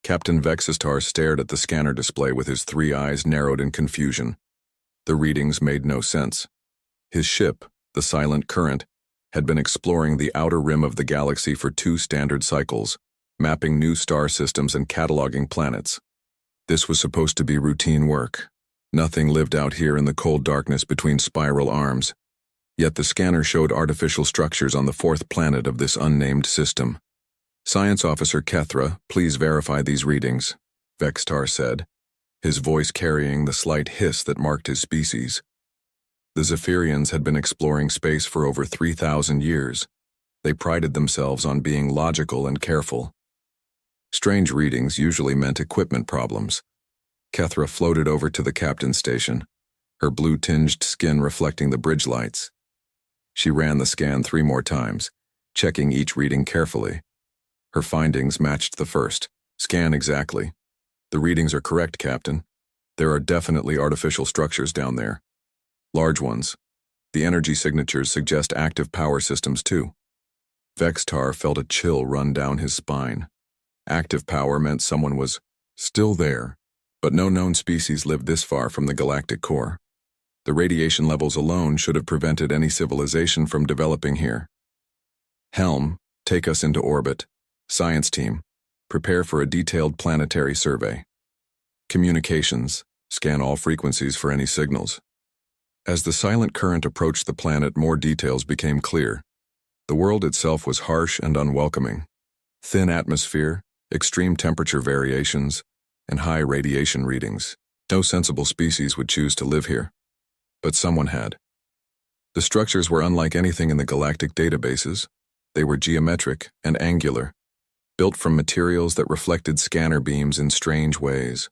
Captain Vexistar stared at the scanner display with his 3 eyes narrowed in confusion. The readings made no sense. His ship, the Silent Current, had been exploring the outer rim of the galaxy for 2 standard cycles, mapping new star systems and cataloging planets. This was supposed to be routine work. Nothing lived out here in the cold darkness between spiral arms. Yet the scanner showed artificial structures on the 4th planet of this unnamed system. "Science Officer Kethra, please verify these readings," Vextar said, his voice carrying the slight hiss that marked his species. The Zephyrians had been exploring space for over 3,000 years. They prided themselves on being logical and careful. Strange readings usually meant equipment problems. Kethra floated over to the captain's station, her blue-tinged skin reflecting the bridge lights. She ran the scan 3 more times, checking each reading carefully. Her findings matched the first. "Scan exactly. The readings are correct, Captain. There are definitely artificial structures down there. Large ones. The energy signatures suggest active power systems too." Vextar felt a chill run down his spine. Active power meant someone was still there, but no known species lived this far from the galactic core. The radiation levels alone should have prevented any civilization from developing here. "Helm, take us into orbit. Science team, prepare for a detailed planetary survey. Communications, scan all frequencies for any signals." As the Silent Current approached the planet, more details became clear. The world itself was harsh and unwelcoming. Thin atmosphere, extreme temperature variations, and high radiation readings. No sensible species would choose to live here. But someone had. The structures were unlike anything in the galactic databases. They were geometric and angular, built from materials that reflected scanner beams in strange ways.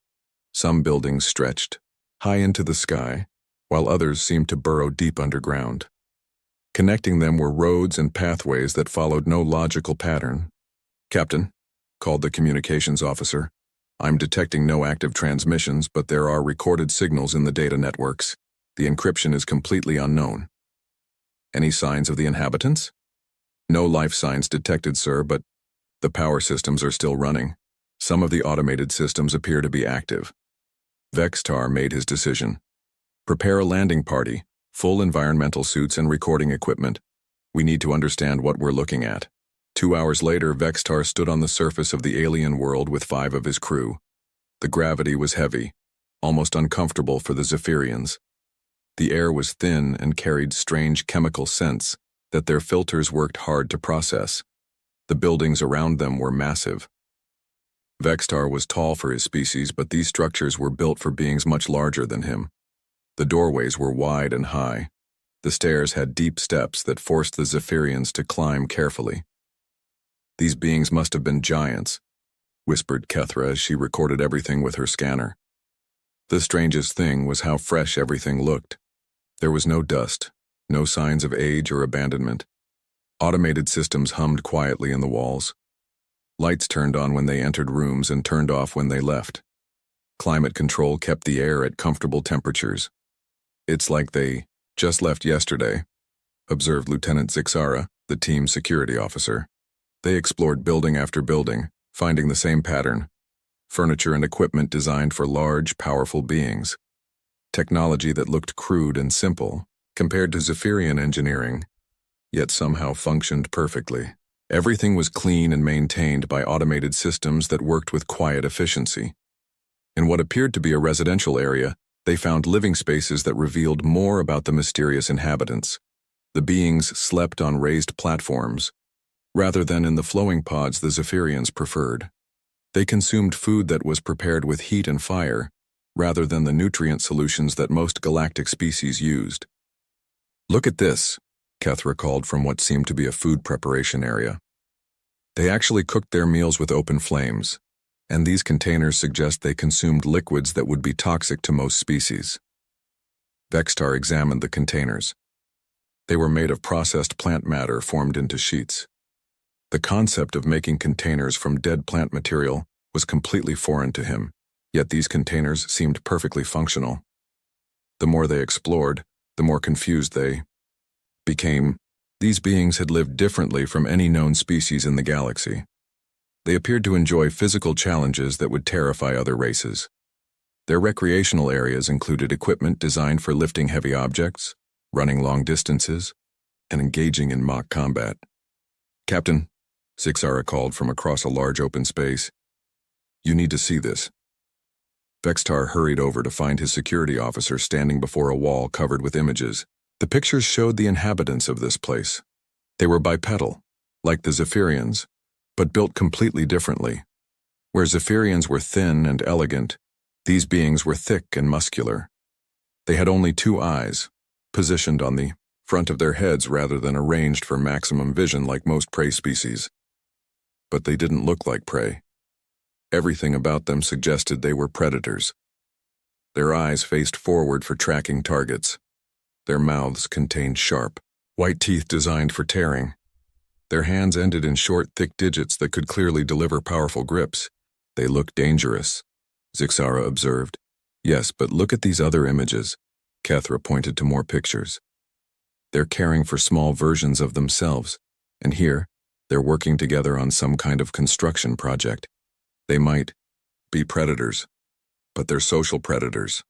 Some buildings stretched high into the sky, while others seemed to burrow deep underground. Connecting them were roads and pathways that followed no logical pattern. "Captain," called the communications officer, "I'm detecting no active transmissions, but there are recorded signals in the data networks. The encryption is completely unknown." "Any signs of the inhabitants?" "No life signs detected, sir, but the power systems are still running. Some of the automated systems appear to be active." Vextar made his decision. "Prepare a landing party, full environmental suits and recording equipment. We need to understand what we're looking at." 2 hours later, Vextar stood on the surface of the alien world with 5 of his crew. The gravity was heavy, almost uncomfortable for the Zephyrians. The air was thin and carried strange chemical scents that their filters worked hard to process. The buildings around them were massive. Vextar was tall for his species, but these structures were built for beings much larger than him. The doorways were wide and high. The stairs had deep steps that forced the Zephyrians to climb carefully. "These beings must have been giants," whispered Kethra as she recorded everything with her scanner. The strangest thing was how fresh everything looked. There was no dust, no signs of age or abandonment. Automated systems hummed quietly in the walls. Lights turned on when they entered rooms and turned off when they left. Climate control kept the air at comfortable temperatures. "It's like they just left yesterday," observed Lieutenant Zixara, the team's security officer. They explored building after building, finding the same pattern: furniture and equipment designed for large, powerful beings. Technology that looked crude and simple, compared to Zephyrian engineering, yet somehow functioned perfectly. Everything was clean and maintained by automated systems that worked with quiet efficiency. In what appeared to be a residential area, they found living spaces that revealed more about the mysterious inhabitants. The beings slept on raised platforms, rather than in the flowing pods the Zephyrians preferred. They consumed food that was prepared with heat and fire, rather than the nutrient solutions that most galactic species used. "Look at this," Kethra called from what seemed to be a food preparation area. They actually cooked their meals with open flames, and these containers suggest they consumed liquids that would be toxic to most species. Vextar examined the containers. They were made of processed plant matter formed into sheets. The concept of making containers from dead plant material was completely foreign to him, yet these containers seemed perfectly functional. The more they explored, the more confused they became. These beings had lived differently from any known species in the galaxy. They appeared to enjoy physical challenges that would terrify other races. Their recreational areas included equipment designed for lifting heavy objects, running long distances, and engaging in mock combat. "Captain," Zixara called from across a large open space, "you need to see this." Vextar hurried over to find his security officer standing before a wall covered with images. The pictures showed the inhabitants of this place. They were bipedal, like the Zephyrians, but built completely differently. Where Zephyrians were thin and elegant, these beings were thick and muscular. They had only 2 eyes, positioned on the front of their heads rather than arranged for maximum vision like most prey species. But they didn't look like prey. Everything about them suggested they were predators. Their eyes faced forward for tracking targets. Their mouths contained sharp, white teeth designed for tearing. Their hands ended in short, thick digits that could clearly deliver powerful grips. "They look dangerous," Zixara observed. "Yes, but look at these other images." Kethra pointed to more pictures. "They're caring for small versions of themselves, and here, they're working together on some kind of construction project. They might be predators, but they're social predators.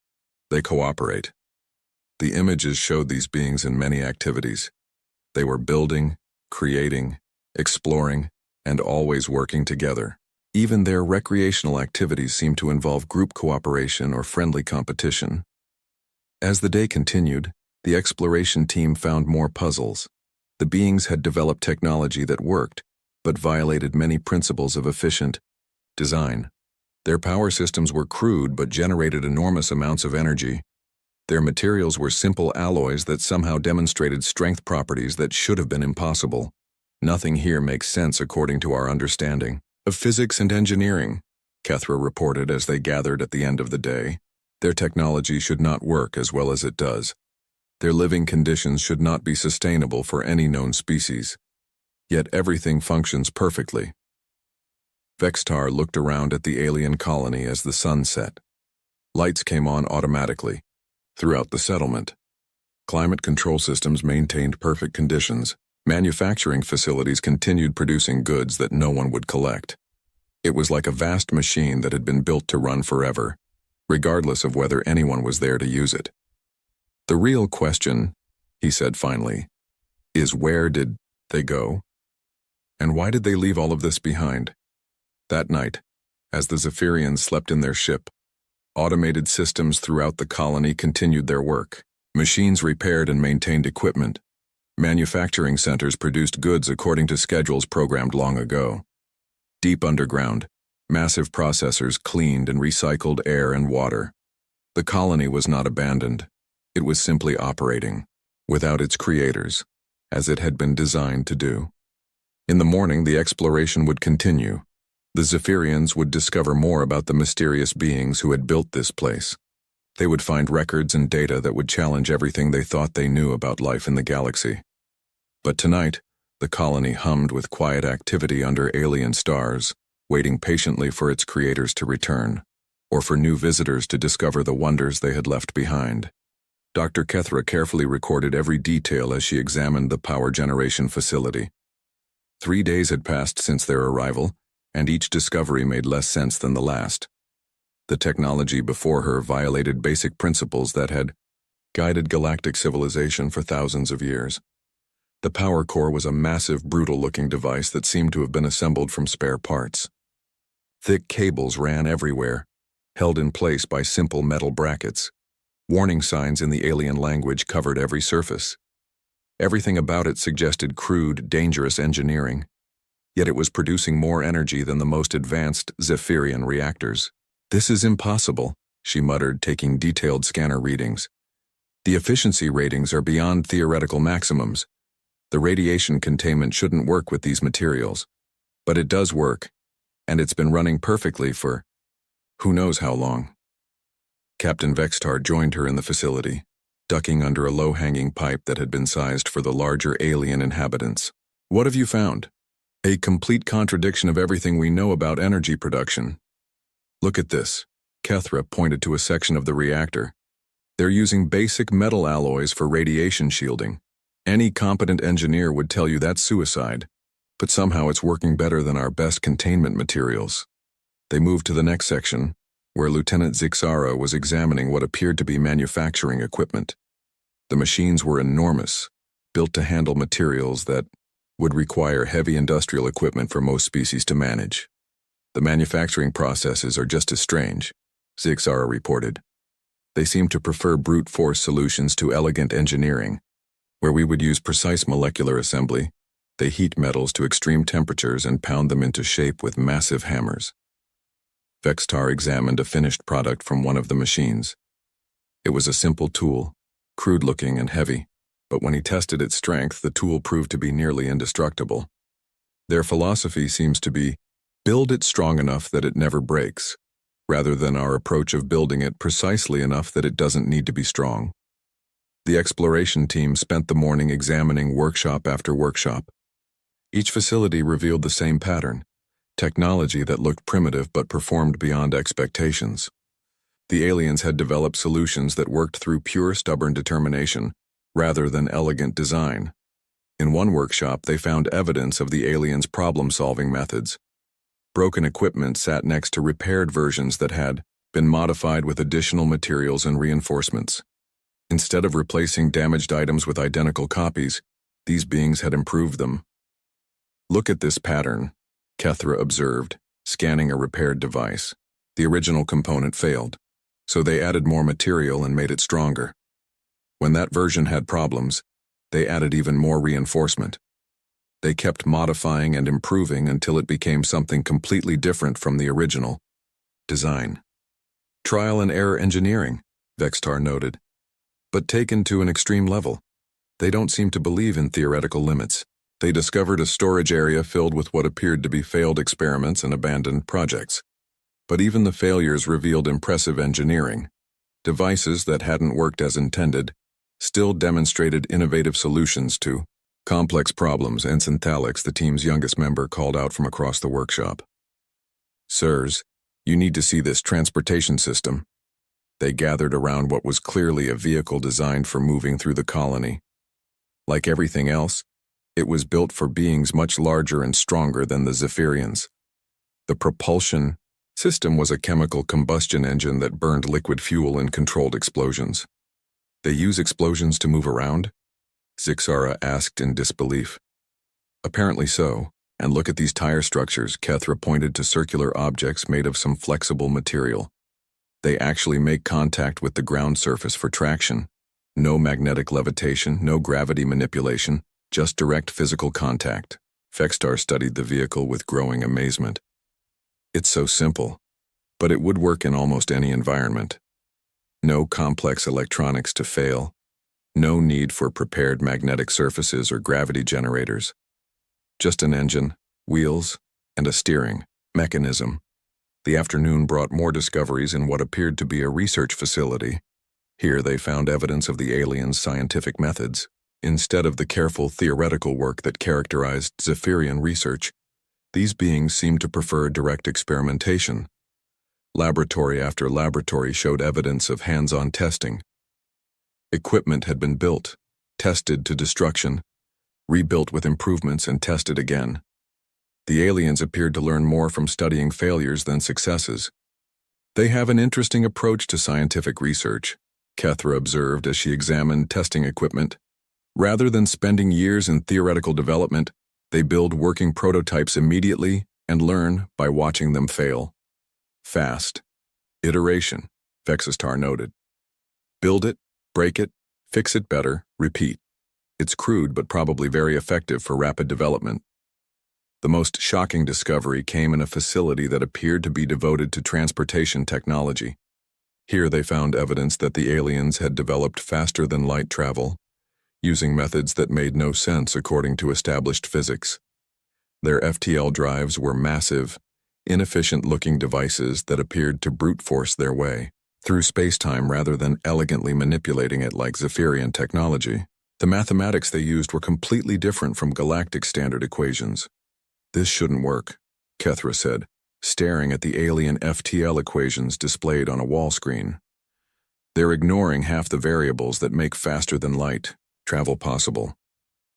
They cooperate." The images showed these beings in many activities. They were building, creating, exploring, and always working together. Even their recreational activities seemed to involve group cooperation or friendly competition. As the day continued, the exploration team found more puzzles. The beings had developed technology that worked, but violated many principles of efficient design. Their power systems were crude but generated enormous amounts of energy. Their materials were simple alloys that somehow demonstrated strength properties that should have been impossible. "Nothing here makes sense according to our understanding of physics and engineering," Kethra reported as they gathered at the end of the day. "Their technology should not work as well as it does. Their living conditions should not be sustainable for any known species. Yet everything functions perfectly." Vextar looked around at the alien colony as the sun set. Lights came on automatically throughout the settlement. Climate control systems maintained perfect conditions. Manufacturing facilities continued producing goods that no one would collect. It was like a vast machine that had been built to run forever, regardless of whether anyone was there to use it. "The real question," he said finally, "is where did they go? And why did they leave all of this behind?" That night, as the Zephyrians slept in their ship, automated systems throughout the colony continued their work. Machines repaired and maintained equipment. Manufacturing centers produced goods according to schedules programmed long ago. Deep underground, massive processors cleaned and recycled air and water. The colony was not abandoned. It was simply operating, without its creators, as it had been designed to do. In the morning, the exploration would continue. The Zephyrians would discover more about the mysterious beings who had built this place. They would find records and data that would challenge everything they thought they knew about life in the galaxy. But tonight, the colony hummed with quiet activity under alien stars, waiting patiently for its creators to return, or for new visitors to discover the wonders they had left behind. Dr. Kethra carefully recorded every detail as she examined the power generation facility. 3 days had passed since their arrival, and each discovery made less sense than the last. The technology before her violated basic principles that had guided galactic civilization for thousands of years. The power core was a massive, brutal-looking device that seemed to have been assembled from spare parts. Thick cables ran everywhere, held in place by simple metal brackets. Warning signs in the alien language covered every surface. Everything about it suggested crude, dangerous engineering. Yet it was producing more energy than the most advanced Zephyrian reactors. "This is impossible," she muttered, taking detailed scanner readings. "The efficiency ratings are beyond theoretical maximums. The radiation containment shouldn't work with these materials. But it does work, and it's been running perfectly for who knows how long." Captain Vextar joined her in the facility, ducking under a low-hanging pipe that had been sized for the larger alien inhabitants. "What have you found?" "A complete contradiction of everything we know about energy production. Look at this." Kethra pointed to a section of the reactor. "They're using basic metal alloys for radiation shielding. Any competent engineer would tell you that's suicide. but somehow it's working better than our best containment materials. They moved to the next section, where Lieutenant Zixara was examining what appeared to be manufacturing equipment. The machines were enormous, built to handle materials that would require heavy industrial equipment for most species to manage. The manufacturing processes are just as strange, Zixara reported. They seem to prefer brute force solutions to elegant engineering. Where we would use precise molecular assembly, they heat metals to extreme temperatures and pound them into shape with massive hammers. Vextar examined a finished product from one of the machines. It was a simple tool, crude-looking and heavy, but when he tested its strength, the tool proved to be nearly indestructible. Their philosophy seems to be, build it strong enough that it never breaks, rather than our approach of building it precisely enough that it doesn't need to be strong. The exploration team spent the morning examining workshop after workshop. Each facility revealed the same pattern, technology that looked primitive but performed beyond expectations. The aliens had developed solutions that worked through pure stubborn determination, rather than elegant design. In one workshop, they found evidence of the aliens' problem-solving methods. Broken equipment sat next to repaired versions that had been modified with additional materials and reinforcements. Instead of replacing damaged items with identical copies, these beings had improved them. Look at this pattern, Kethra observed, scanning a repaired device. The original component failed, so they added more material and made it stronger. When that version had problems, they added even more reinforcement. They kept modifying and improving until it became something completely different from the original design. Trial and error engineering, Vextar noted, but taken to an extreme level. They don't seem to believe in theoretical limits. They discovered a storage area filled with what appeared to be failed experiments and abandoned projects. But even the failures revealed impressive engineering. Devices that hadn't worked as intended still demonstrated innovative solutions to complex problems, and Synthalix, the team's youngest member, called out from across the workshop. Sirs, you need to see this transportation system. They gathered around what was clearly a vehicle designed for moving through the colony. Like everything else, it was built for beings much larger and stronger than the Zephyrians. The propulsion system was a chemical combustion engine that burned liquid fuel in controlled explosions. They use explosions to move around? Zixara asked in disbelief. Apparently so, and look at these tire structures. Kethra pointed to circular objects made of some flexible material. They actually make contact with the ground surface for traction. No magnetic levitation, no gravity manipulation, just direct physical contact. Vextar studied the vehicle with growing amazement. It's so simple, but it would work in almost any environment. No complex electronics to fail. No need for prepared magnetic surfaces or gravity generators. Just an engine, wheels, and a steering mechanism. The afternoon brought more discoveries in what appeared to be a research facility. Here they found evidence of the aliens' scientific methods. Instead of the careful theoretical work that characterized Zephyrian research, these beings seemed to prefer direct experimentation. Laboratory after laboratory showed evidence of hands-on testing. Equipment had been built, tested to destruction, rebuilt with improvements and tested again. The aliens appeared to learn more from studying failures than successes. They have an interesting approach to scientific research, Kethra observed as she examined testing equipment. Rather than spending years in theoretical development, they build working prototypes immediately and learn by watching them fail. Fast. Iteration, Vexistar noted. Build it, break it, fix it better, repeat. It's crude but probably very effective for rapid development. The most shocking discovery came in a facility that appeared to be devoted to transportation technology. Here they found evidence that the aliens had developed faster-than-light travel, using methods that made no sense according to established physics. Their FTL drives were massive, inefficient-looking devices that appeared to brute force their way through space-time rather than elegantly manipulating it like Zephyrian technology. The mathematics they used were completely different from galactic standard equations. This shouldn't work, Kethra said, staring at the alien FTL equations displayed on a wall screen. They're ignoring half the variables that make faster-than-light travel possible.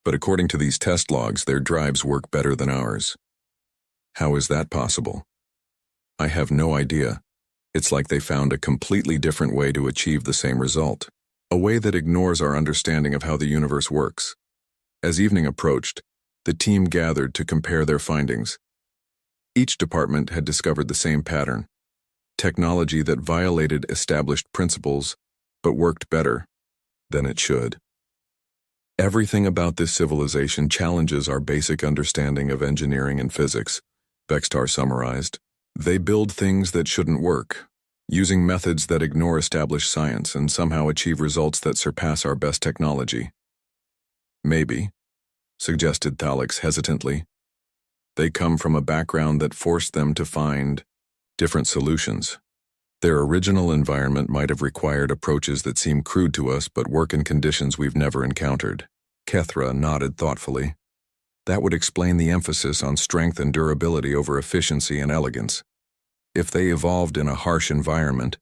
But according to these test logs, their drives work better than ours. How is that possible? I have no idea. It's like they found a completely different way to achieve the same result, a way that ignores our understanding of how the universe works. As evening approached, the team gathered to compare their findings. Each department had discovered the same pattern: technology that violated established principles but worked better than it should. Everything about this civilization challenges our basic understanding of engineering and physics, Vextar summarized. They build things that shouldn't work, using methods that ignore established science and somehow achieve results that surpass our best technology. Maybe, suggested Thalix hesitantly, they come from a background that forced them to find different solutions. Their original environment might have required approaches that seem crude to us but work in conditions we've never encountered. Kethra nodded thoughtfully. That would explain the emphasis on strength and durability over efficiency and elegance. If they evolved in a harsh environment,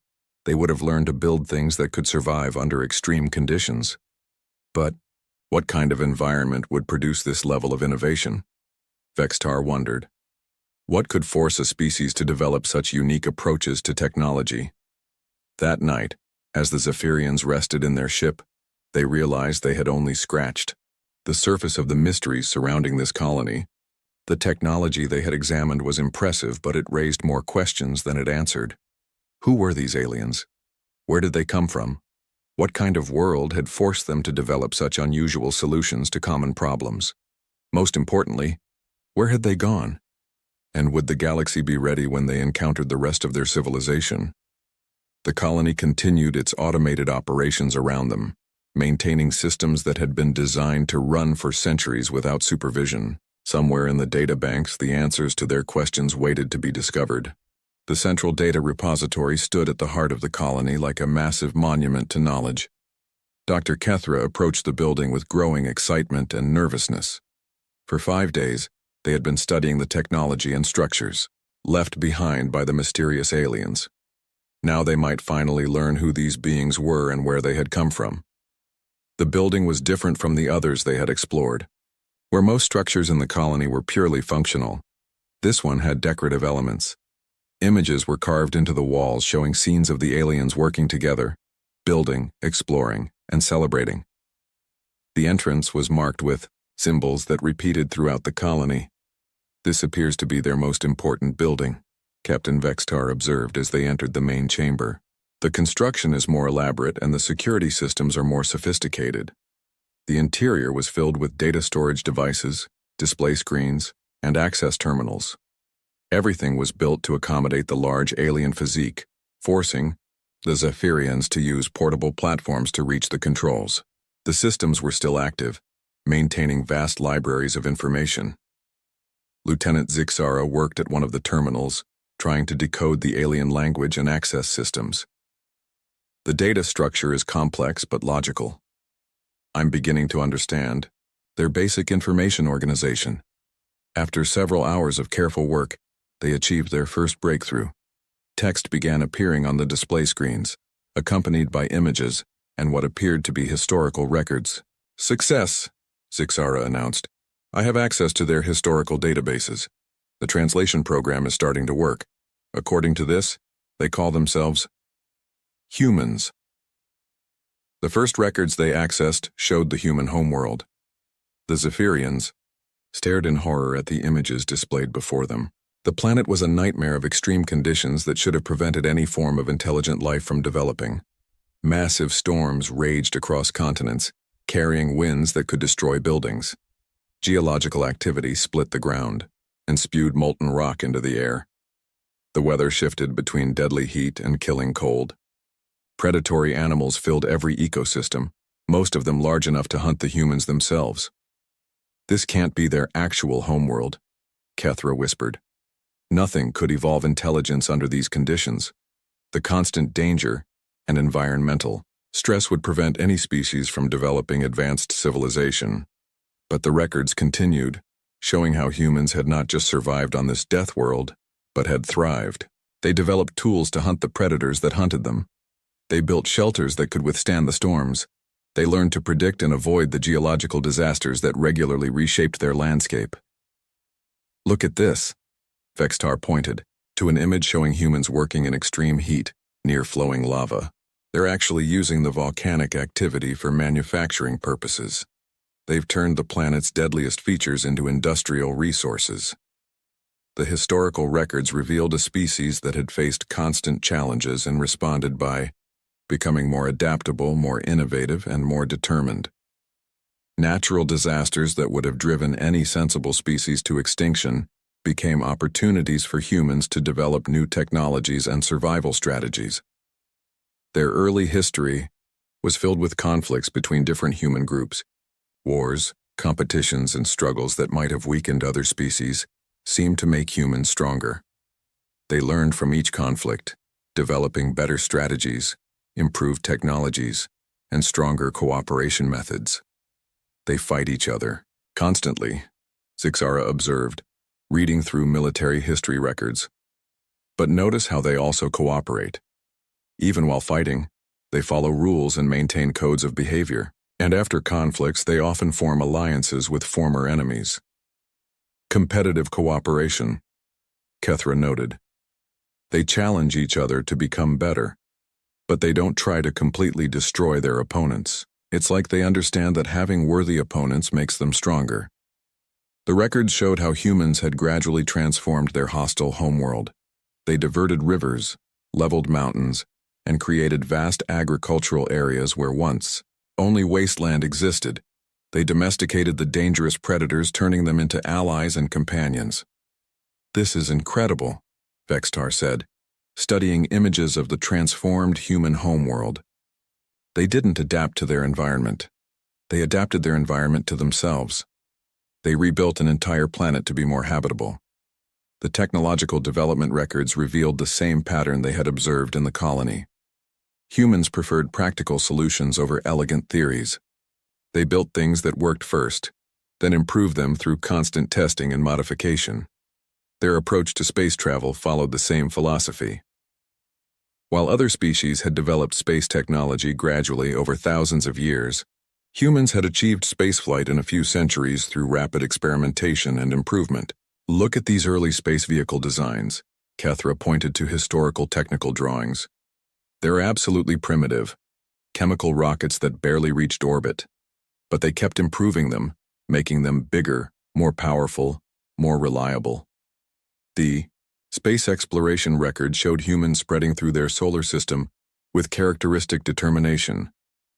they would have learned to build things that could survive under extreme conditions. But what kind of environment would produce this level of innovation? Vextar wondered. What could force a species to develop such unique approaches to technology? That night, as the Zephyrians rested in their ship, they realized they had only scratched the surface of the mysteries surrounding this colony. The technology they had examined was impressive, but it raised more questions than it answered. Who were these aliens? Where did they come from? What kind of world had forced them to develop such unusual solutions to common problems? Most importantly, where had they gone? And would the galaxy be ready when they encountered the rest of their civilization? The colony continued its automated operations around them, maintaining systems that had been designed to run for centuries without supervision. Somewhere in the databanks, the answers to their questions waited to be discovered. The central data repository stood at the heart of the colony like a massive monument to knowledge. Dr. Kethra approached the building with growing excitement and nervousness. For 5 days, they had been studying the technology and structures left behind by the mysterious aliens. Now they might finally learn who these beings were and where they had come from. The building was different from the others they had explored. Where most structures in the colony were purely functional, this one had decorative elements. Images were carved into the walls showing scenes of the aliens working together, building, exploring, and celebrating. The entrance was marked with symbols that repeated throughout the colony. This appears to be their most important building, Captain Vextar observed as they entered the main chamber. The construction is more elaborate and the security systems are more sophisticated. The interior was filled with data storage devices, display screens, and access terminals. Everything was built to accommodate the large alien physique, forcing the Zephyrians to use portable platforms to reach the controls. The systems were still active, maintaining vast libraries of information. Lieutenant Zixara worked at one of the terminals, trying to decode the alien language and access systems. The data structure is complex but logical. I'm beginning to understand their basic information organization. After several hours of careful work, they achieved their first breakthrough. Text began appearing on the display screens, accompanied by images and what appeared to be historical records. Success, Zixara announced. I have access to their historical databases. The translation program is starting to work. According to this, they call themselves humans. The first records they accessed showed the human homeworld. The Zephyrians stared in horror at the images displayed before them. The planet was a nightmare of extreme conditions that should have prevented any form of intelligent life from developing. Massive storms raged across continents, carrying winds that could destroy buildings. Geological activity split the ground and spewed molten rock into the air. The weather shifted between deadly heat and killing cold. Predatory animals filled every ecosystem, most of them large enough to hunt the humans themselves. This can't be their actual homeworld, Kethra whispered. Nothing could evolve intelligence under these conditions. The constant danger and environmental stress would prevent any species from developing advanced civilization. But the records continued, showing how humans had not just survived on this death world, but had thrived. They developed tools to hunt the predators that hunted them. They built shelters that could withstand the storms. They learned to predict and avoid the geological disasters that regularly reshaped their landscape. "Look at this," Vextar pointed to an image showing humans working in extreme heat near flowing lava. "They're actually using the volcanic activity for manufacturing purposes. They've turned the planet's deadliest features into industrial resources." The historical records revealed a species that had faced constant challenges and responded by becoming more adaptable, more innovative, and more determined. Natural disasters that would have driven any sensible species to extinction became opportunities for humans to develop new technologies and survival strategies. Their early history was filled with conflicts between different human groups. Wars, competitions, and struggles that might have weakened other species seemed to make humans stronger. They learned from each conflict, developing better strategies, improved technologies, and stronger cooperation methods. "They fight each other constantly," Zixara observed, reading through military history records. "But notice how they also cooperate. Even while fighting, they follow rules and maintain codes of behavior, and after conflicts they often form alliances with former enemies." "Competitive cooperation," Kethra noted. "They challenge each other to become better, but they don't try to completely destroy their opponents. It's like they understand that having worthy opponents makes them stronger." The records showed how humans had gradually transformed their hostile homeworld. They diverted rivers, leveled mountains, and created vast agricultural areas where once only wasteland existed. They domesticated the dangerous predators, turning them into allies and companions. "This is incredible," Vextar said, studying images of the transformed human homeworld. "They didn't adapt to their environment. They adapted their environment to themselves. They rebuilt an entire planet to be more habitable." The technological development records revealed the same pattern they had observed in the colony. Humans preferred practical solutions over elegant theories. They built things that worked first, then improved them through constant testing and modification. Their approach to space travel followed the same philosophy. While other species had developed space technology gradually over thousands of years, humans had achieved spaceflight in a few centuries through rapid experimentation and improvement. "Look at these early space vehicle designs," Kethra pointed to historical technical drawings. "They're absolutely primitive, chemical rockets that barely reached orbit. But they kept improving them, making them bigger, more powerful, more reliable." The space exploration record showed humans spreading through their solar system with characteristic determination.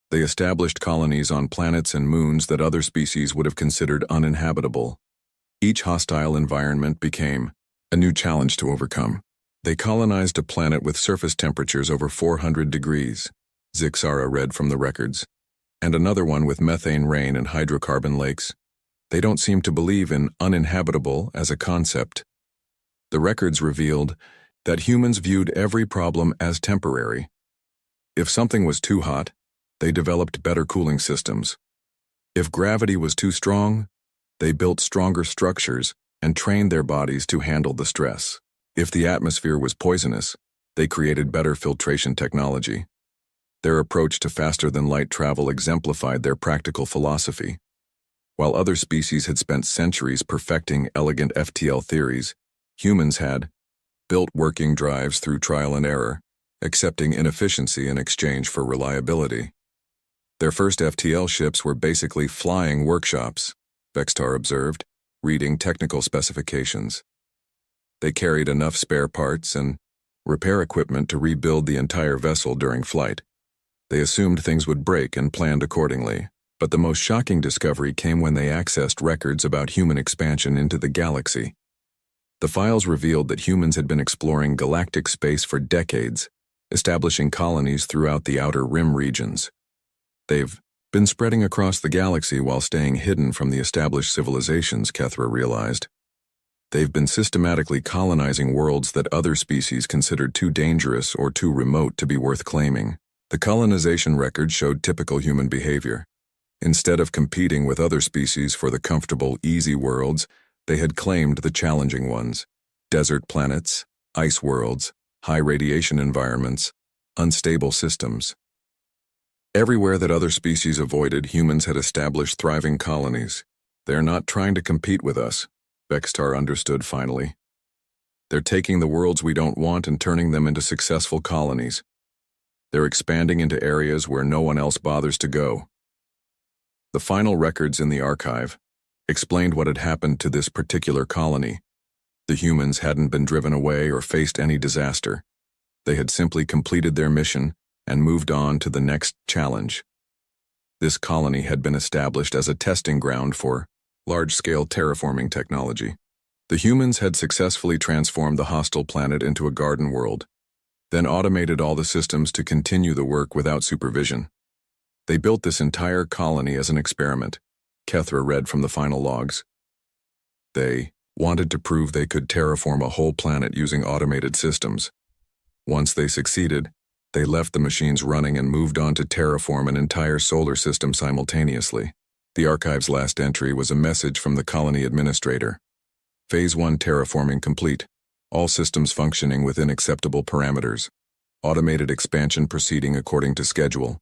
They established colonies on planets and moons that other species would have considered uninhabitable. Each hostile environment became a new challenge to overcome. "They colonized a planet with surface temperatures over 400 degrees, Zixara read from the records, and another one with methane rain and hydrocarbon lakes. They don't seem to believe in uninhabitable as a concept." The records revealed that humans viewed every problem as temporary. If something was too hot, they developed better cooling systems. If gravity was too strong, they built stronger structures and trained their bodies to handle the stress. If the atmosphere was poisonous, they created better filtration technology. Their approach to faster-than-light travel exemplified their practical philosophy. While other species had spent centuries perfecting elegant FTL theories, humans had built working drives through trial and error, accepting inefficiency in exchange for reliability. Their first FTL ships were basically flying workshops, Vextar observed, reading technical specifications. They carried enough spare parts and repair equipment to rebuild the entire vessel during flight. They assumed things would break and planned accordingly, but the most shocking discovery came when they accessed records about human expansion into the galaxy. The files revealed that humans had been exploring galactic space for decades, establishing colonies throughout the outer rim regions. They've been spreading across the galaxy while staying hidden from the established civilizations, Kethra realized. They've been systematically colonizing worlds that other species considered too dangerous or too remote to be worth claiming. The colonization record showed typical human behavior. Instead of competing with other species for the comfortable, easy worlds, they had claimed the challenging ones: desert planets, ice worlds, high radiation environments, unstable systems. Everywhere that other species avoided, humans had established thriving colonies. They're not trying to compete with us, Vextar understood finally. They're taking the worlds we don't want and turning them into successful colonies. They're expanding into areas where no one else bothers to go. The final records in the archive explained what had happened to this particular colony. The humans hadn't been driven away or faced any disaster. They had simply completed their mission and moved on to the next challenge. This colony had been established as a testing ground for large-scale terraforming technology. The humans had successfully transformed the hostile planet into a garden world, then automated all the systems to continue the work without supervision. They built this entire colony as an experiment, Kethra read from the final logs. They wanted to prove they could terraform a whole planet using automated systems. Once they succeeded, they left the machines running and moved on to terraform an entire solar system simultaneously. The archive's last entry was a message from the colony administrator. Phase 1 terraforming complete. All systems functioning within acceptable parameters. Automated expansion proceeding according to schedule.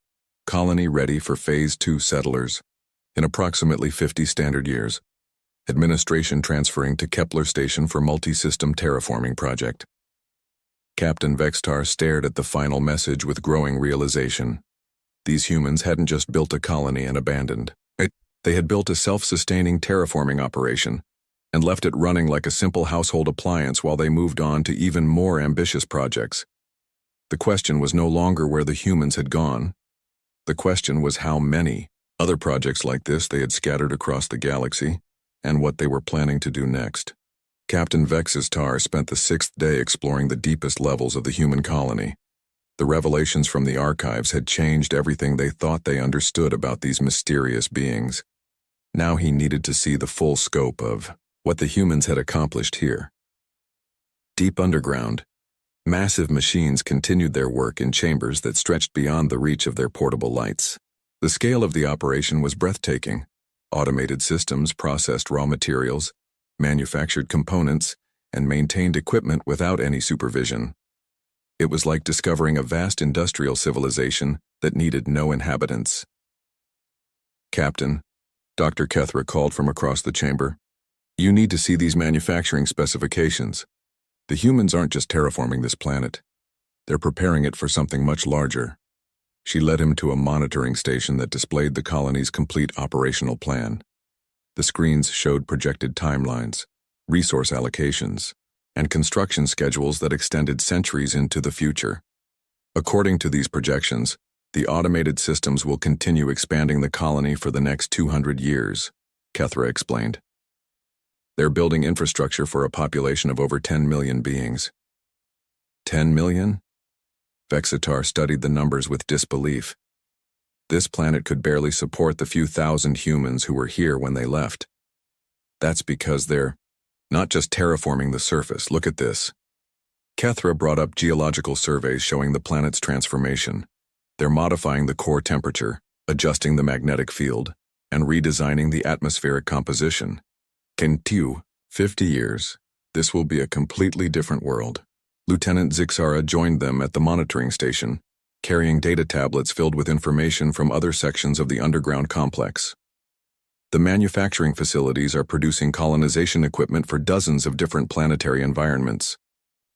Colony ready for Phase 2 settlers. In approximately 50 standard years. Administration transferring to Kepler Station for multi-system terraforming project. Captain Vextar stared at the final message with growing realization. These humans hadn't just built a colony and abandoned it. They had built a self-sustaining terraforming operation and left it running like a simple household appliance while they moved on to even more ambitious projects. The question was no longer where the humans had gone. The question was how many other projects like this they had scattered across the galaxy, and what they were planning to do next. Captain Vextar spent the 6th day exploring the deepest levels of the human colony. The revelations from the archives had changed everything they thought they understood about these mysterious beings. Now he needed to see the full scope of what the humans had accomplished here. Deep underground, massive machines continued their work in chambers that stretched beyond the reach of their portable lights. The scale of the operation was breathtaking. Automated systems processed raw materials, manufactured components, and maintained equipment without any supervision. It was like discovering a vast industrial civilization that needed no inhabitants. "Captain," Dr. Kethra called from across the chamber, "you need to see these manufacturing specifications. The humans aren't just terraforming this planet. They're preparing it for something much larger." She led him to a monitoring station that displayed the colony's complete operational plan. The screens showed projected timelines, resource allocations, and construction schedules that extended centuries into the future. According to these projections, the automated systems will continue expanding the colony for the next 200 years, Kethra explained. They're building infrastructure for a population of over 10 million beings. 10 million? Vextar studied the numbers with disbelief. This planet could barely support the few thousand humans who were here when they left. That's because they're not just terraforming the surface. Look at this. Kethra brought up geological surveys showing the planet's transformation. They're modifying the core temperature, adjusting the magnetic field, and redesigning the atmospheric composition. In 50 years, this will be a completely different world. Lieutenant Zixara joined them at the monitoring station, carrying data tablets filled with information from other sections of the underground complex. The manufacturing facilities are producing colonization equipment for dozens of different planetary environments.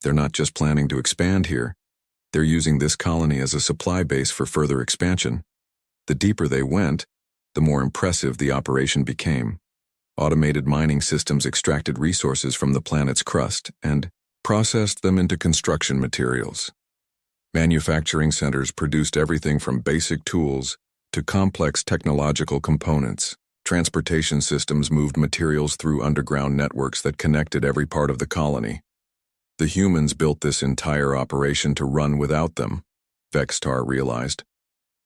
They're not just planning to expand here, they're using this colony as a supply base for further expansion. The deeper they went, the more impressive the operation became. Automated mining systems extracted resources from the planet's crust and processed them into construction materials. Manufacturing centers produced everything from basic tools to complex technological components. Transportation systems moved materials through underground networks that connected every part of the colony. The humans built this entire operation to run without them, Vextar realized.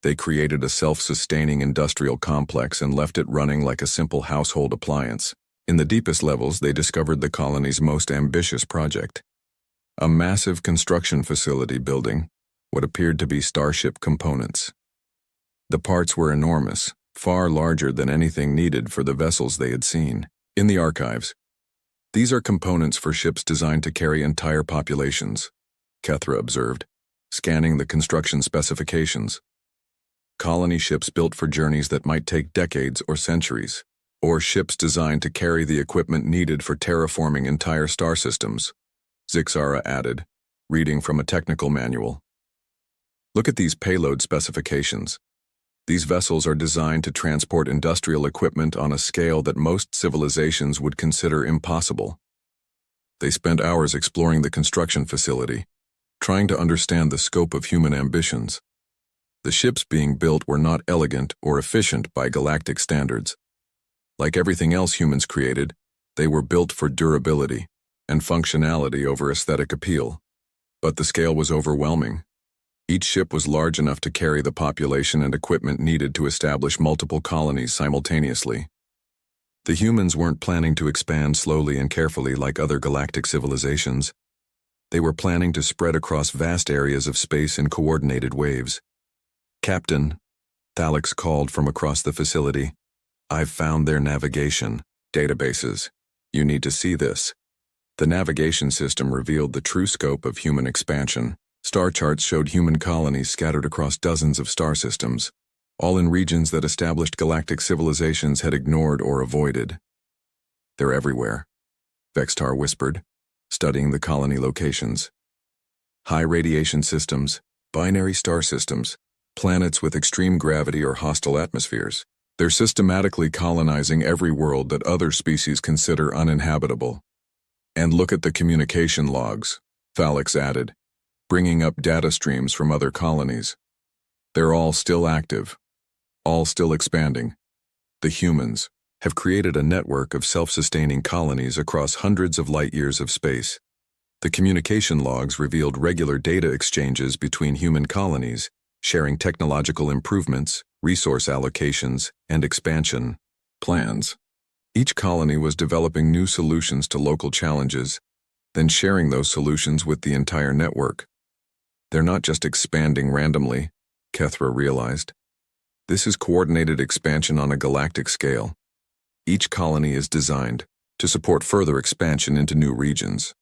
They created a self-sustaining industrial complex and left it running like a simple household appliance. In the deepest levels, they discovered the colony's most ambitious project. A massive construction facility building what appeared to be starship components. The parts were enormous, far larger than anything needed for the vessels they had seen. In the archives, these are components for ships designed to carry entire populations, Kethra observed, scanning the construction specifications. colony ships built for journeys that might take decades or centuries, or ships designed to carry the equipment needed for terraforming entire star systems, Zixara added, reading from a technical manual. Look at these payload specifications. These vessels are designed to transport industrial equipment on a scale that most civilizations would consider impossible. They spent hours exploring the construction facility, trying to understand the scope of human ambitions. The ships being built were not elegant or efficient by galactic standards. Like everything else humans created, they were built for durability and functionality over aesthetic appeal. But the scale was overwhelming. Each ship was large enough to carry the population and equipment needed to establish multiple colonies simultaneously. The humans weren't planning to expand slowly and carefully like other galactic civilizations. They were planning to spread across vast areas of space in coordinated waves. "Captain," Thalix called from across the facility, "I've found their navigation databases. You need to see this." The navigation system revealed the true scope of human expansion. Star charts showed human colonies scattered across dozens of star systems, all in regions that established galactic civilizations had ignored or avoided. "They're everywhere," Vextar whispered, studying the colony locations. High radiation systems, binary star systems, planets with extreme gravity or hostile atmospheres. They're systematically colonizing every world that other species consider uninhabitable. "And look at the communication logs," Thalix added, bringing up data streams from other colonies. "They're all still active, all still expanding. The humans have created a network of self-sustaining colonies across hundreds of light-years of space." The communication logs revealed regular data exchanges between human colonies, sharing technological improvements, resource allocations, and expansion plans. Each colony was developing new solutions to local challenges, then sharing those solutions with the entire network. They're not just expanding randomly, Kethra realized. This is coordinated expansion on a galactic scale. Each colony is designed to support further expansion into new regions.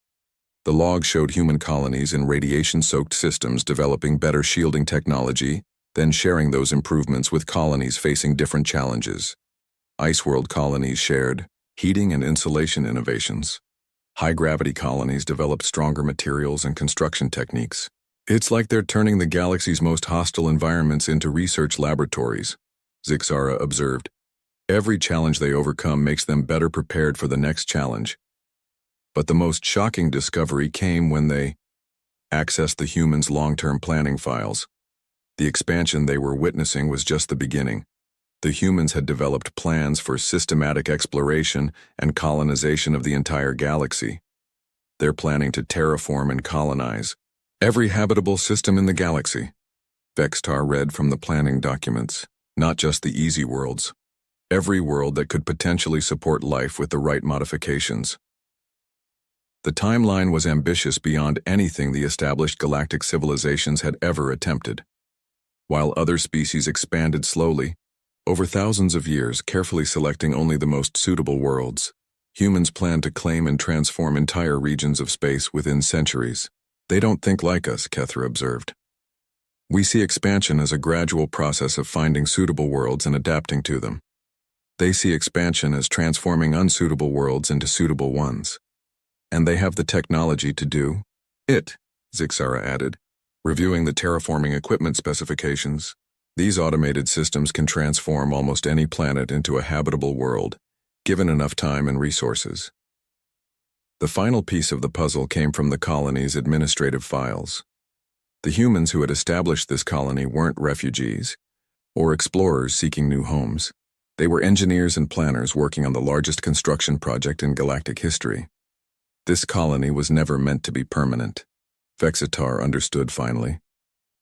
The log showed human colonies in radiation-soaked systems developing better shielding technology, then sharing those improvements with colonies facing different challenges. Iceworld colonies shared heating and insulation innovations. High-gravity colonies developed stronger materials and construction techniques. "It's like they're turning the galaxy's most hostile environments into research laboratories," Zixara observed. "Every challenge they overcome makes them better prepared for the next challenge." But the most shocking discovery came when they accessed the humans' long-term planning files. The expansion they were witnessing was just the beginning. The humans had developed plans for systematic exploration and colonization of the entire galaxy. They're planning to terraform and colonize every habitable system in the galaxy. Vextar read from the planning documents, not just the easy worlds. Every world that could potentially support life with the right modifications. The timeline was ambitious beyond anything the established galactic civilizations had ever attempted. While other species expanded slowly, over thousands of years, carefully selecting only the most suitable worlds, humans planned to claim and transform entire regions of space within centuries. "They don't think like us," Kethra observed. "We see expansion as a gradual process of finding suitable worlds and adapting to them. They see expansion as transforming unsuitable worlds into suitable ones. And they have the technology to do it," Zixara added, reviewing the terraforming equipment specifications. "These automated systems can transform almost any planet into a habitable world, given enough time and resources." The final piece of the puzzle came from the colony's administrative files. The humans who had established this colony weren't refugees or explorers seeking new homes. They were engineers and planners working on the largest construction project in galactic history. This colony was never meant to be permanent. Vexitar understood finally.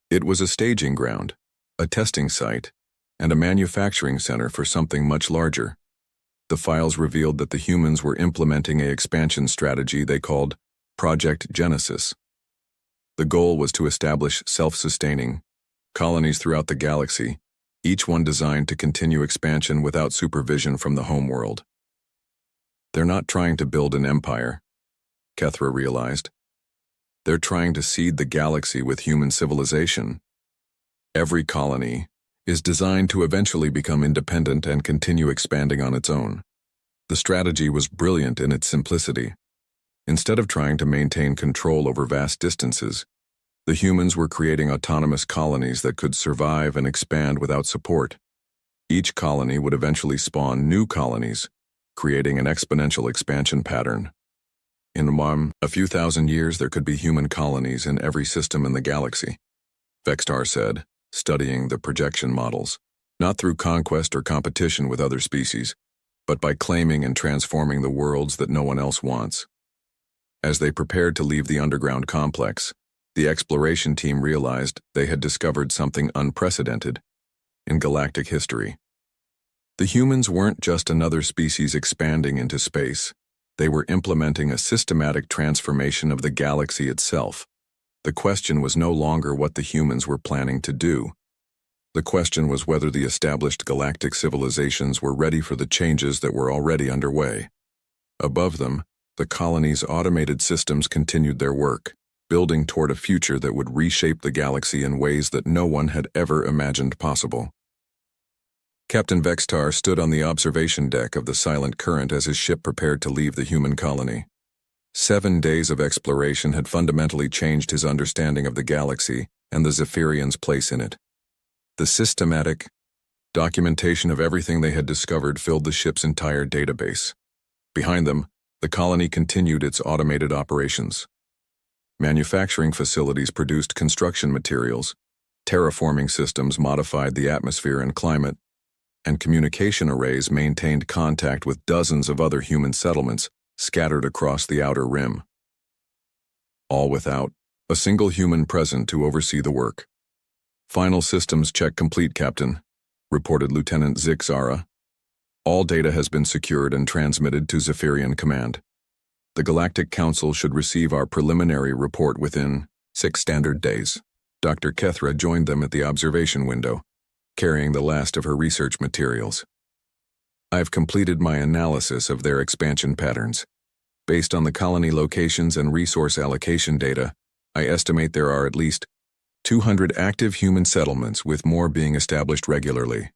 It was a staging ground, a testing site, and a manufacturing center for something much larger. The files revealed that the humans were implementing an expansion strategy they called Project Genesis. The goal was to establish self-sustaining colonies throughout the galaxy, each one designed to continue expansion without supervision from the homeworld. "They're not trying to build an empire," Kethra realized. "They're trying to seed the galaxy with human civilization. Every colony, is designed to eventually become independent and continue expanding on its own. The strategy was brilliant in its simplicity. Instead of trying to maintain control over vast distances, the humans were creating autonomous colonies that could survive and expand without support. Each colony would eventually spawn new colonies, creating an exponential expansion pattern. In a few thousand years, there could be human colonies in every system in the galaxy, Vextar said, studying the projection models, not through conquest or competition with other species, but by claiming and transforming the worlds that no one else wants. As they prepared to leave the underground complex, the exploration team realized they had discovered something unprecedented in galactic history. The humans weren't just another species expanding into space. They were implementing a systematic transformation of the galaxy itself. The question was no longer what the humans were planning to do. The question was whether the established galactic civilizations were ready for the changes that were already underway. Above them, the colony's automated systems continued their work, building toward a future that would reshape the galaxy in ways that no one had ever imagined possible. Captain Vextar stood on the observation deck of the Silent Current as his ship prepared to leave the human colony. 7 days of exploration had fundamentally changed his understanding of the galaxy and the Zephyrians' place in it. The systematic documentation of everything they had discovered filled the ship's entire database. Behind them, the colony continued its automated operations. Manufacturing facilities produced construction materials, terraforming systems modified the atmosphere and climate, and communication arrays maintained contact with dozens of other human settlements scattered across the outer rim. All without a single human present to oversee the work. "Final systems check complete, Captain," reported Lieutenant Zixara. "All data has been secured and transmitted to Zephyrian Command. The Galactic Council should receive our preliminary report within 6 standard days." Dr. Kethra joined them at the observation window, carrying the last of her research materials. "I've completed my analysis of their expansion patterns. Based on the colony locations and resource allocation data, I estimate there are at least 200 active human settlements, with more being established regularly.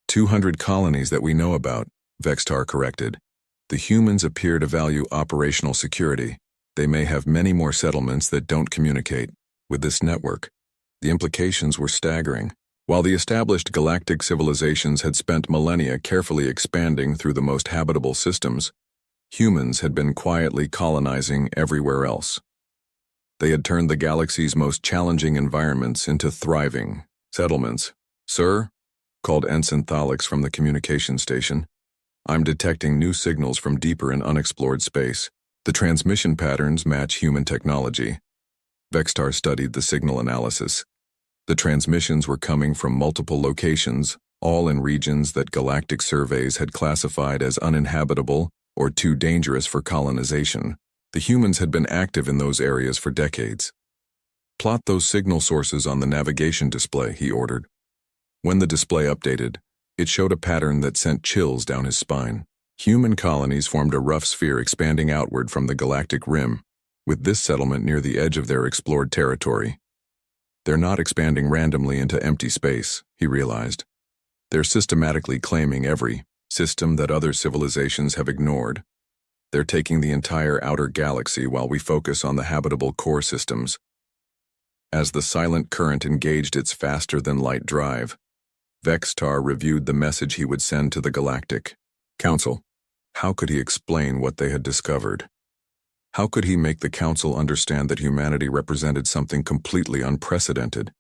200 colonies that we know about," Vextar corrected. "The humans appear to value operational security. They may have many more settlements that don't communicate with this network." The implications were staggering. While the established galactic civilizations had spent millennia carefully expanding through the most habitable systems, humans had been quietly colonizing everywhere else. They had turned the galaxy's most challenging environments into thriving settlements. "Sir," called Ensign Thalix from the communication station, "I'm detecting new signals from deeper and unexplored space. The transmission patterns match human technology." Vextar studied the signal analysis. The transmissions were coming from multiple locations, all in regions that galactic surveys had classified as uninhabitable or too dangerous for colonization. The humans had been active in those areas for decades. "Plot those signal sources on the navigation display," he ordered. When the display updated, it showed a pattern that sent chills down his spine. Human colonies formed a rough sphere expanding outward from the galactic rim, with this settlement near the edge of their explored territory. "They're not expanding randomly into empty space," he realized. "They're systematically claiming every system that other civilizations have ignored. They're taking the entire outer galaxy while we focus on the habitable core systems." As the Silent Current engaged its faster-than-light drive, Vextar reviewed the message he would send to the Galactic Council. How could he explain what they had discovered? How could he make the Council understand that humanity represented something completely unprecedented?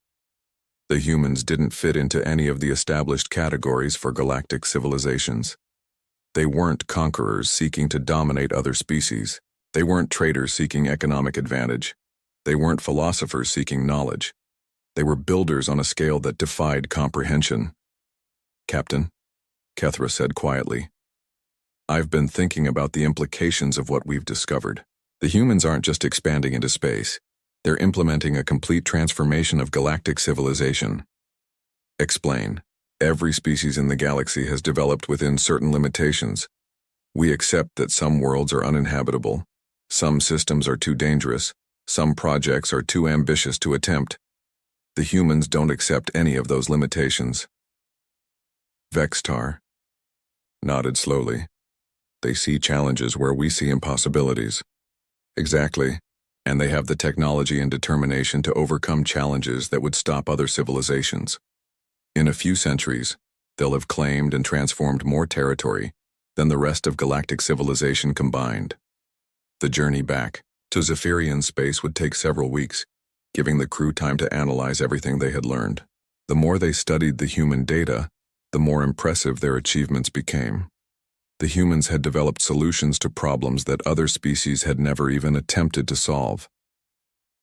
The humans didn't fit into any of the established categories for galactic civilizations. They weren't conquerors seeking to dominate other species. They weren't traders seeking economic advantage. They weren't philosophers seeking knowledge. They were builders on a scale that defied comprehension. "Captain," Kethra said quietly, "I've been thinking about the implications of what we've discovered. The humans aren't just expanding into space. They're implementing a complete transformation of galactic civilization." "Explain." "Every species in the galaxy has developed within certain limitations. We accept that some worlds are uninhabitable, some systems are too dangerous, some projects are too ambitious to attempt. The humans don't accept any of those limitations. Vextar nodded slowly. They see challenges where we see impossibilities. Exactly. And they have the technology and determination to overcome challenges that would stop other civilizations. In a few centuries, they'll have claimed and transformed more territory than the rest of galactic civilization combined. The journey back to Zephyrian space would take several weeks, giving the crew time to analyze everything they had learned. The more they studied the human data, the more impressive their achievements became. The humans had developed solutions to problems that other species had never even attempted to solve.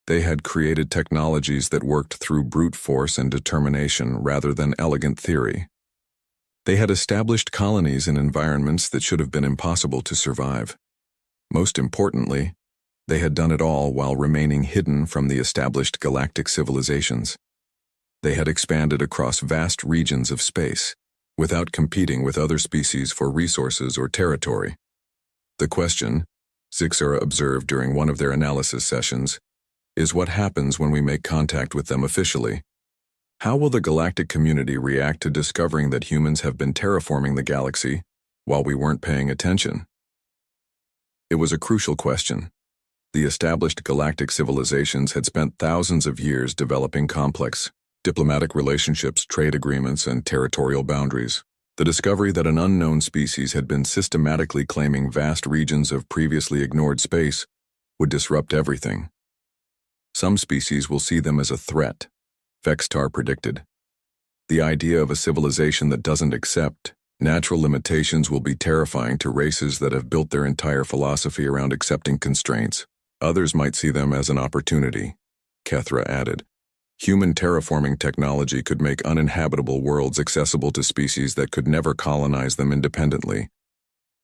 They had created technologies that worked through brute force and determination rather than elegant theory. They had established colonies in environments that should have been impossible to survive. Most importantly, they had done it all while remaining hidden from the established galactic civilizations. They had expanded across vast regions of space, without competing with other species for resources or territory. The question, Zixura observed during one of their analysis sessions, is what happens when we make contact with them officially. How will the galactic community react to discovering that humans have been terraforming the galaxy while we weren't paying attention? It was a crucial question. The established galactic civilizations had spent thousands of years developing complex diplomatic relationships, trade agreements, and territorial boundaries. The discovery that an unknown species had been systematically claiming vast regions of previously ignored space would disrupt everything. Some species will see them as a threat, Vextar predicted. The idea of a civilization that doesn't accept natural limitations will be terrifying to races that have built their entire philosophy around accepting constraints. Others might see them as an opportunity, Kethra added. Human terraforming technology could make uninhabitable worlds accessible to species that could never colonize them independently.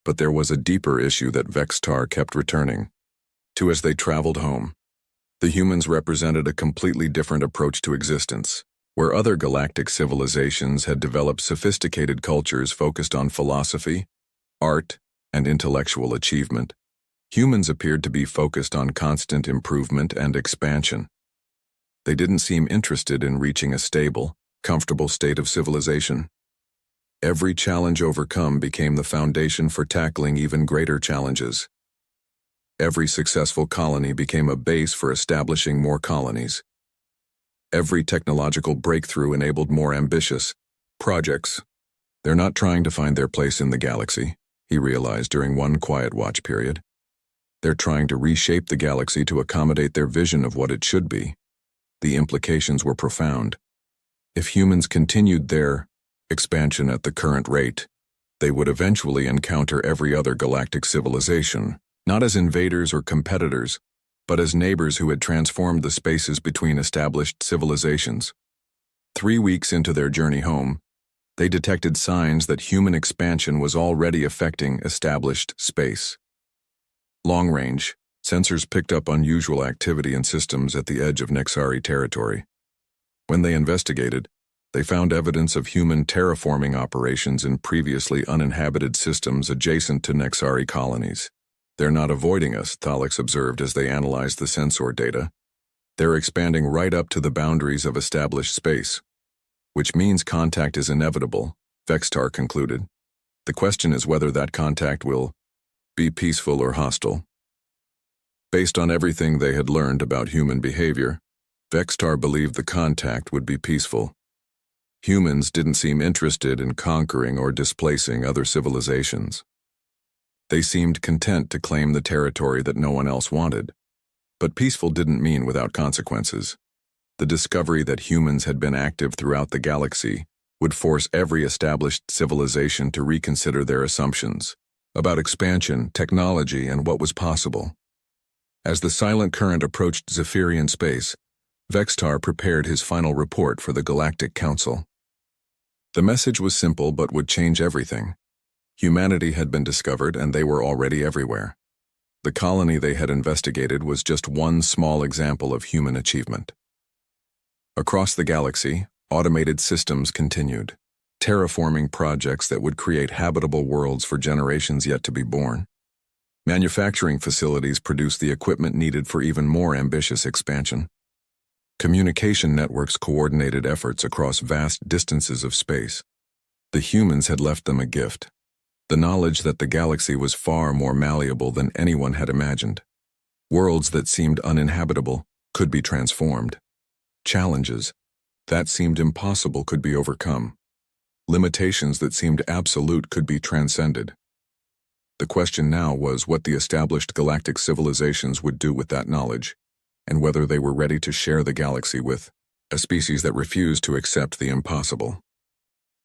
But there was a deeper issue that Vextar kept returning to as they traveled home. The humans represented a completely different approach to existence. Where other galactic civilizations had developed sophisticated cultures focused on philosophy, art, and intellectual achievement, humans appeared to be focused on constant improvement and expansion. They didn't seem interested in reaching a stable, comfortable state of civilization. Every challenge overcome became the foundation for tackling even greater challenges. Every successful colony became a base for establishing more colonies. Every technological breakthrough enabled more ambitious projects. They're not trying to find their place in the galaxy, he realized during one quiet watch period. They're trying to reshape the galaxy to accommodate their vision of what it should be. The implications were profound. If humans continued their expansion at the current rate, they would eventually encounter every other galactic civilization, not as invaders or competitors, but as neighbors who had transformed the spaces between established civilizations. 3 weeks into their journey home, they detected signs that human expansion was already affecting established space. Long-range sensors picked up unusual activity in systems at the edge of Nexari territory. When they investigated, they found evidence of human terraforming operations in previously uninhabited systems adjacent to Nexari colonies. They're not avoiding us, Thalix observed as they analyzed the sensor data. They're expanding right up to the boundaries of established space, which means contact is inevitable, Vextar concluded. The question is whether that contact will be peaceful or hostile. Based on everything they had learned about human behavior, Vextar believed the contact would be peaceful. Humans didn't seem interested in conquering or displacing other civilizations. They seemed content to claim the territory that no one else wanted. But peaceful didn't mean without consequences. The discovery that humans had been active throughout the galaxy would force every established civilization to reconsider their assumptions about expansion, technology, and what was possible. As the silent current approached Zephyrian space, Vextar prepared his final report for the Galactic Council. The message was simple but would change everything. Humanity had been discovered and they were already everywhere. The colony they had investigated was just one small example of human achievement. Across the galaxy, automated systems continued, terraforming projects that would create habitable worlds for generations yet to be born. Manufacturing facilities produced the equipment needed for even more ambitious expansion. Communication networks coordinated efforts across vast distances of space. The humans had left them a gift, the knowledge that the galaxy was far more malleable than anyone had imagined. Worlds that seemed uninhabitable could be transformed. Challenges that seemed impossible could be overcome. Limitations that seemed absolute could be transcended. The question now was what the established galactic civilizations would do with that knowledge, and whether they were ready to share the galaxy with a species that refused to accept the impossible.